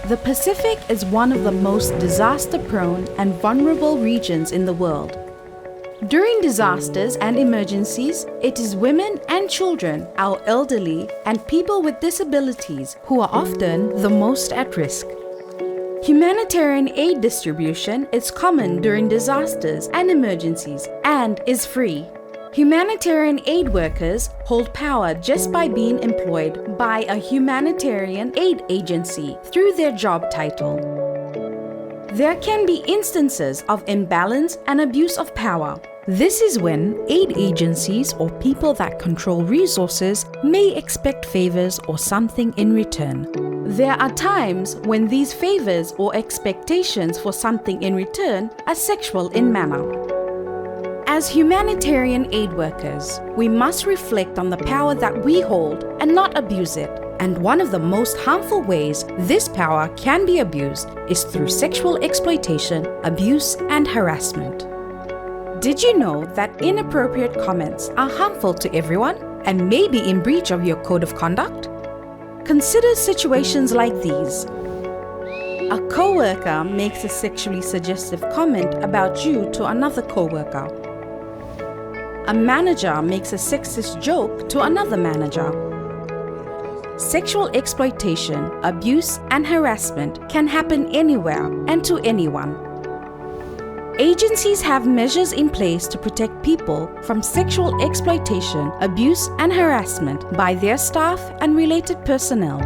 The Pacific is one of the most disaster-prone and vulnerable regions in the world. During disasters and emergencies, it is women and children, our elderly, and people with disabilities who are often the most at risk. Humanitarian aid distribution is common during disasters and emergencies and is free. Humanitarian aid workers hold power just by being employed by a humanitarian aid agency through their job title. There can be instances of imbalance and abuse of power. This is when aid agencies or people that control resources may expect favors or something in return. There are times when these favors or expectations for something in return are sexual in manner. As humanitarian aid workers, we must reflect on the power that we hold and not abuse it. And one of the most harmful ways this power can be abused is through sexual exploitation, abuse, and harassment. Did you know that inappropriate comments are harmful to everyone and may be in breach of your code of conduct? Consider situations like these. A co-worker makes a sexually suggestive comment about you to another co-worker. A manager makes a sexist joke to another manager. Sexual exploitation, abuse, and harassment can happen anywhere and to anyone. Agencies have measures in place to protect people from sexual exploitation, abuse, and harassment by their staff and related personnel.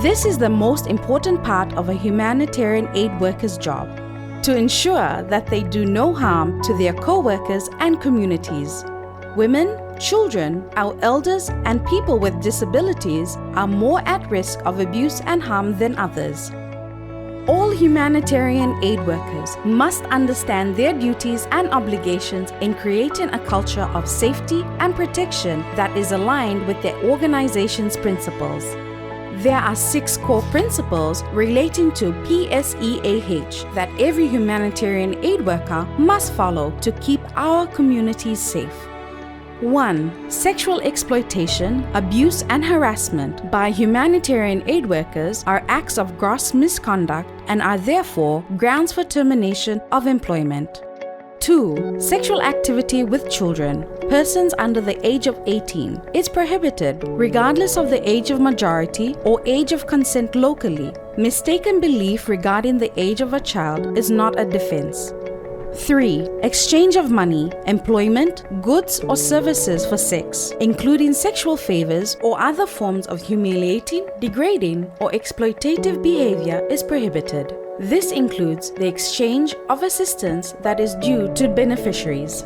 This is the most important part of a humanitarian aid worker's job, to ensure that they do no harm to their co-workers and communities. Women, children, our elders, and people with disabilities are more at risk of abuse and harm than others. All humanitarian aid workers must understand their duties and obligations in creating a culture of safety and protection that is aligned with their organization's principles. There are 6 core principles relating to PSEAH that every humanitarian aid worker must follow to keep our communities safe. 1. Sexual exploitation, abuse, and harassment by humanitarian aid workers are acts of gross misconduct and are therefore grounds for termination of employment. 2. Sexual activity with children, persons under the age of 18, is prohibited regardless of the age of majority or age of consent locally. Mistaken belief regarding the age of a child is not a defense. 3. Exchange of money, employment, goods or services for sex, including sexual favors or other forms of humiliating, degrading or exploitative behavior is prohibited. This includes the exchange of assistance that is due to beneficiaries.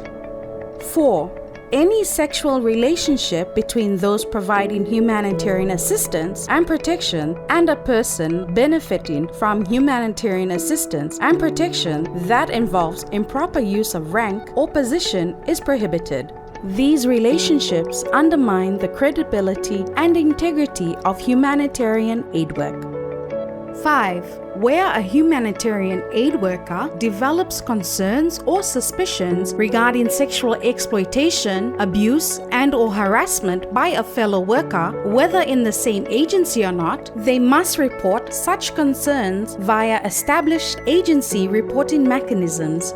4. Any sexual relationship between those providing humanitarian assistance and protection and a person benefiting from humanitarian assistance and protection that involves improper use of rank or position is prohibited. These relationships undermine the credibility and integrity of humanitarian aid work. 5. Where a humanitarian aid worker develops concerns or suspicions regarding sexual exploitation, abuse, and/or harassment by a fellow worker, whether in the same agency or not, they must report such concerns via established agency reporting mechanisms.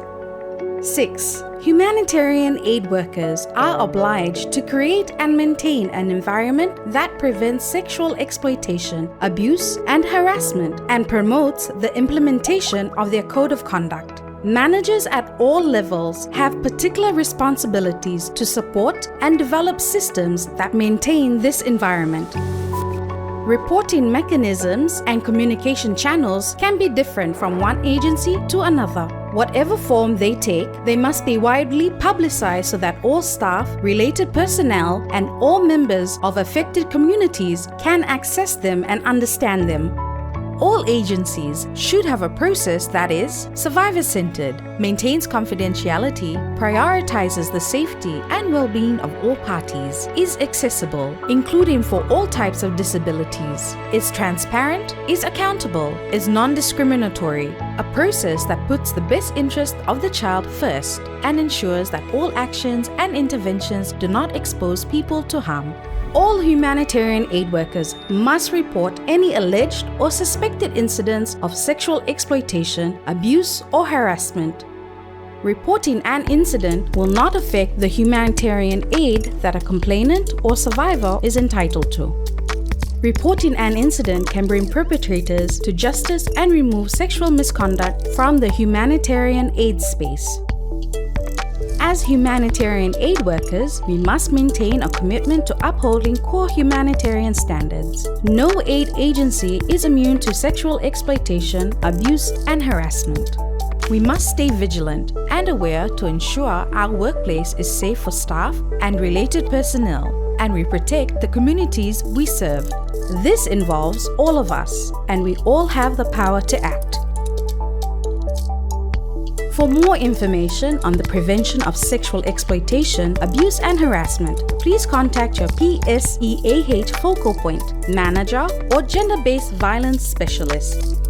6. Humanitarian aid workers are obliged to create and maintain an environment that prevents sexual exploitation, abuse, and harassment and promotes the implementation of their code of conduct. Managers at all levels have particular responsibilities to support and develop systems that maintain this environment. Reporting mechanisms and communication channels can be different from one agency to another. Whatever form they take, they must be widely publicized so that all staff, related personnel, and all members of affected communities can access them and understand them. All agencies should have a process that is survivor-centered, maintains confidentiality, prioritizes the safety and well-being of all parties, is accessible, including for all types of disabilities, is transparent, is accountable, is non-discriminatory, a process that puts the best interest of the child first and ensures that all actions and interventions do not expose people to harm. All humanitarian aid workers must report any alleged or suspected incidents of sexual exploitation, abuse, or harassment. Reporting an incident will not affect the humanitarian aid that a complainant or survivor is entitled to. Reporting an incident can bring perpetrators to justice and remove sexual misconduct from the humanitarian aid space. As humanitarian aid workers, we must maintain a commitment to upholding core humanitarian standards. No aid agency is immune to sexual exploitation, abuse, and harassment. We must stay vigilant and aware to ensure our workplace is safe for staff and related personnel, and we protect the communities we serve. This involves all of us, and we all have the power to act. For more information on the prevention of sexual exploitation, abuse and harassment, please contact your PSEAH focal point, manager, or gender-based violence specialist.